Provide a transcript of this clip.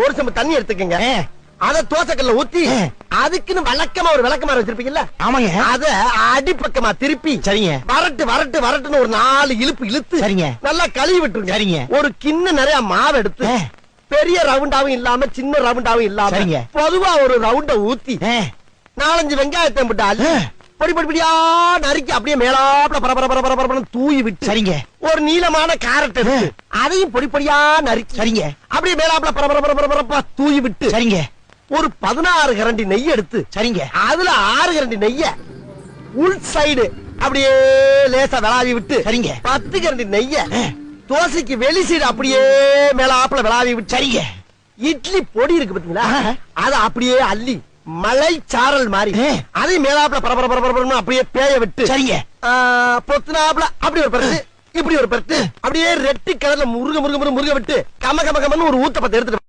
ஒரு செம்பு தண்ணி எடுத்துக்கங்க. அத தோசைக்கல்ல ஊத்தி அதுக்குன்னு வழக்கமா ஒரு விளக்கமாறு வச்சிருப்பீங்கல்ல, ஆமாங்க, அத அடிப்பக்கமா திருப்பி சரிங்க, வரட்டு வரட்டு வரட்டுன்னு ஒரு 4 இழுப்பு இழுத்து சரிங்க, நல்லா கழுவி விட்டுருங்க. சரிங்க. ஒரு கிண்ண நிறைய மாவு எடுத்து பெரிய ரவுண்டாவும் இல்லாம சின்ன ரவுண்டாவும் இல்லாம சரிங்க, பொதுவா ஒரு ரவுண்ட ஊத்தி 4-5 வெங்காயத்தை போட்டு அள்ளி பொடி பொடி பொடியா நறுக்கி அப்படியே மேலாப்ல பரபர தூவி விட்டு, சரிங்க, ஒரு நீளமான கேரட் எடுத்து அதையும் பொடி பொடியா நறுக்கி, சரிங்க, அப்படியே மேலாப்ல பரபர தூவி விட்டு, சரிங்க, ஒரு 16 கரண்டி நெய் எடுத்து, சரிங்க, அதுல 6 கரண்டி நெய்ய உள் சைடு அப்படியே லேசா விளாவி விட்டு, சரிங்க, 10 கரண்டி நெய்ய தோசைக்கு வெளி சைடு அப்படியே மேலாப்ல விளாவி விட்டு, சரிங்க, இட்லி பொடி இருக்கு பாத்தீங்களா, அத அப்படியே அள்ளி மலை சாரல் மாதிரி அதை மேலாப்ல பரபர அப்படியே பேய விட்டு, சரிங்க, பொத்துனாப்ல அப்படி ஒரு பருத்து இப்படி ஒரு பருத்து அப்படியே ரெட்டி கலர்ல முருக முருக முருக விட்டு கம கம கமன்னு ஒரு ஊத்த பத்த எடுத்துட்டு